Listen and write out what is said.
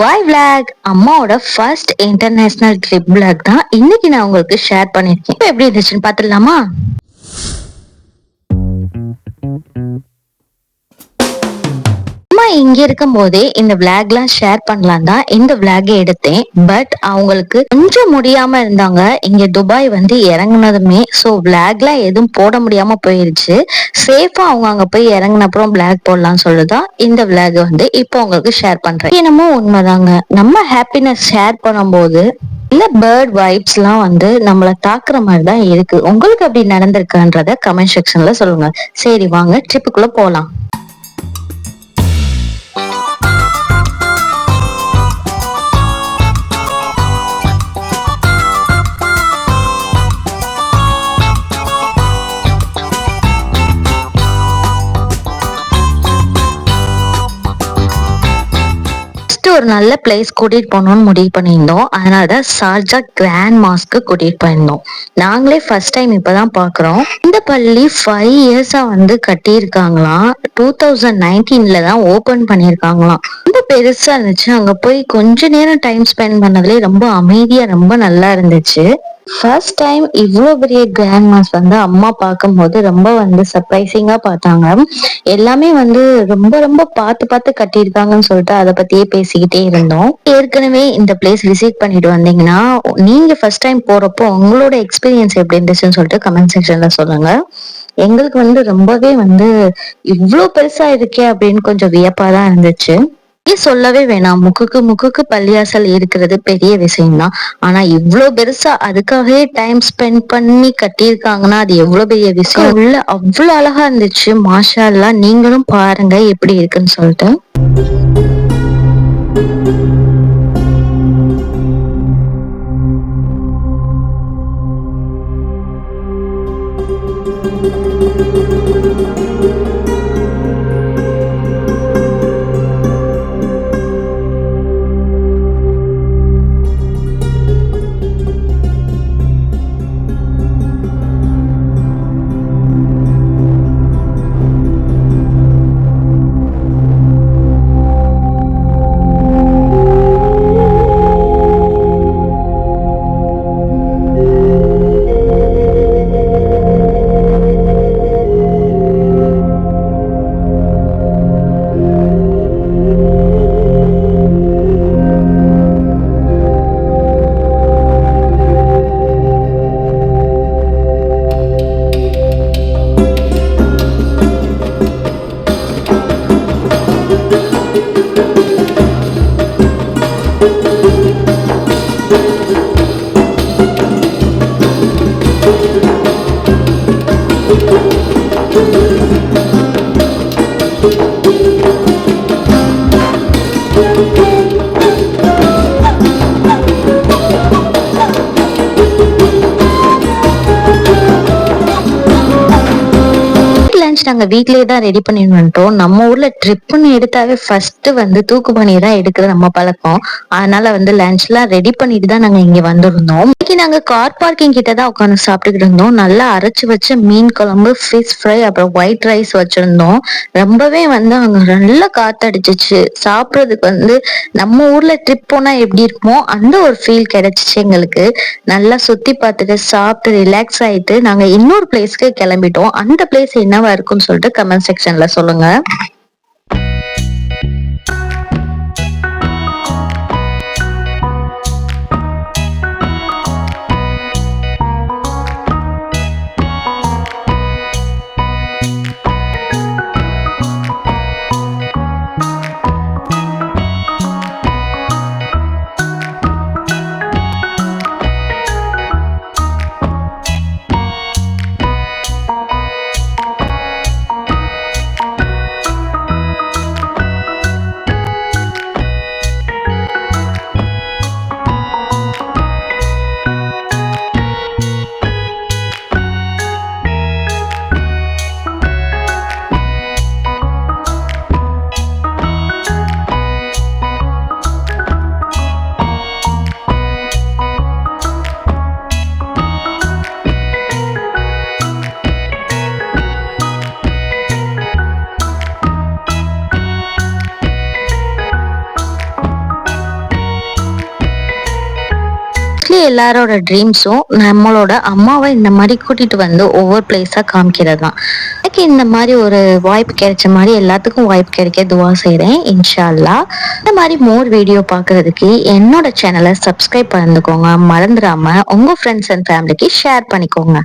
வாய் vlog அம்மாவோட first international trip vlog தான் இன்னைக்கு நான் உங்களுக்கு ஷேர் பண்ணிருக்கேன். இப்போ எப்படி இருந்துச்சுன்னு பார்த்துடலாமா? அம்மா இங்க இருக்கும் போதே இந்த விளாக்லாம் ஷேர் பண்ணலாம் தான் இந்த விளாகை எடுத்தேன். பட் அவங்களுக்கு கொஞ்சம் முடியாம இருந்தாங்க. இங்க துபாய் வந்து இறங்குனதுமே ஸோ விளாக்லாம் எதுவும் போட முடியாம போயிருச்சு. சேஃபா அவங்க அங்க போய் இறங்கின அப்புறம் விளாக் போடலாம்னு சொல்லுதான் இந்த விளாக் வந்து இப்போ உங்களுக்கு ஷேர் பண்றேன். என்னமோ உண்மைதாங்க, நம்ம ஹாப்பினஸ் ஷேர் பண்ணும்போது இல்ல பேர்ட் வைப்ஸ் எல்லாம் வந்து நம்மள தாக்குற மாதிரி தான் இருக்கு. உங்களுக்கு அப்படி நடந்திருக்குன்றத கமெண்ட் செக்ஷன்ல சொல்லுங்க. சரி, வாங்க ட்ரிப்புக்குள்ள போலாம். ஒரு நல்ல பிளேஸ் கூட்டிட்டு போகணும்னு முடிவு பண்ணியிருந்தோம். அதனாலதான் ஷார்ஜா கிராண்ட் மாஸ்க்கு கூட்டிட்டு போயிருந்தோம். நாங்களே ஃபர்ஸ்ட் டைம் இப்பதான் பாக்குறோம். இந்த பள்ளி 5 இயர்ஸா வந்து கட்டியிருக்காங்களாம். 2019 தான் ஓபன் பண்ணியிருக்காங்களாம். ரொம்ப பெருசா இருந்துச்சு. அங்க போய் கொஞ்ச நேரம் டைம் ஸ்பெண்ட் பண்ணதுலேயே ரொம்ப அமைதியா ரொம்ப நல்லா இருந்துச்சு. ஃபர்ஸ்ட் டைம் இவ்வளோ பெரிய கிராண்ட் மாஸ் வந்து அம்மா பார்க்கும்போது ரொம்ப வந்து சர்ப்ரைசிங்கா பார்த்தாங்க. எல்லாமே வந்து ரொம்ப ரொம்ப பார்த்து பார்த்து கட்டியிருக்காங்கன்னு சொல்லிட்டு அதை பத்தியே பேசிக்கிட்டே இருந்தோம். ஏற்கனவே இந்த பிளேஸ் விசிட் பண்ணிட்டு வந்தீங்கன்னா நீங்க ஃபர்ஸ்ட் டைம் போறப்போ உங்களோட எக்ஸ்பீரியன்ஸ் எப்படி இருந்துச்சுன்னு சொல்லிட்டு கமெண்ட் செக்ஷன்ல சொல்லுங்க. எங்களுக்கு வந்து ரொம்பவே வந்து இவ்வளோ பெருசா இருக்கே அப்படின்னு கொஞ்சம் வியப்பாதான் இருந்துச்சு. சொல்லவே வேணாம், முக்குக்கு முக்குக்கு பள்ளியாசல் இருக்கிறது பெரிய விஷயம்தான். ஆனா இவ்வளவு பெருசா அதுக்காகவே டைம் ஸ்பெண்ட் பண்ணி கட்டியிருக்காங்கன்னா அது எவ்வளவு பெரிய விஷயம். உள்ள அவ்வளவு அழகா இருந்துச்சு. மாஷா அல்லாஹ், நீங்களும் பாருங்க எப்படி இருக்குன்னு சொல்லிட்டு. நாங்க வீட்லயே தான் ரெடி பண்ணிட்டு வந்துட்டோம். நம்ம ஊர்ல ட்ரிப்னு எடுத்தாவே ஃபர்ஸ்ட் வந்து தூக்கு பண்ணி தான் எடுக்கிறது நம்ம பழக்கம். அதனால வந்து லஞ்ச் எல்லாம் ரெடி பண்ணிட்டு தான் நாங்க இங்க வந்திருந்தோம். இன்னைக்கு நாங்க கார் பார்க்கிங் கிட்ட தான் உட்காந்து சாப்பிட்டுக்கிட்டு இருந்தோம். நல்லா அரைச்சு வச்ச மீன் குழம்பு, ஃபிஷ் ஃப்ரை, அப்புறம் ஒயிட் ரைஸ் வச்சிருந்தோம். ரொம்பவே வந்து அங்க நல்லா காத்தடிச்சிச்சு. சாப்பிட்றதுக்கு வந்து நம்ம ஊர்ல ட்ரிப் போனா எப்படி இருக்குமோ அந்த ஒரு ஃபீல் கிடைச்சிச்சு எங்களுக்கு. நல்லா சுத்தி பார்த்துட்டு சாப்பிட்டு ரிலாக்ஸ் ஆயிட்டு நாங்க இன்னொரு பிளேஸ்க்கு கிளம்பிட்டோம். அந்த பிளேஸ் என்னவா இருக்கும்னு சொல்லிட்டு கமெண்ட் செக்ஷன்ல சொல்லுங்க. எல்லாரோட ட்ரீம்ஸும் நம்மளோட அம்மாவை இந்த மாதிரி கூட்டிட்டு வந்து ஒவ்வொரு பிளேஸா காமிக்கிறது தான். எனக்கு இந்த மாதிரி ஒரு வாய்ப்பு கிடைச்ச மாதிரி எல்லாத்துக்கும் வாய்ப்பு கிடைக்க துவா செய்றேன். இன்ஷா அல்லாஹ். இந்த மாதிரி மோர் வீடியோ பார்க்கறதுக்கு என்னோட சேனலை சப்ஸ்கிரைப் பண்ணிக்கோங்க. மறந்துடாம உங்க ஃப்ரெண்ட்ஸ் அண்ட் ஃபேமிலிக்கு ஷேர் பண்ணிக்கோங்க.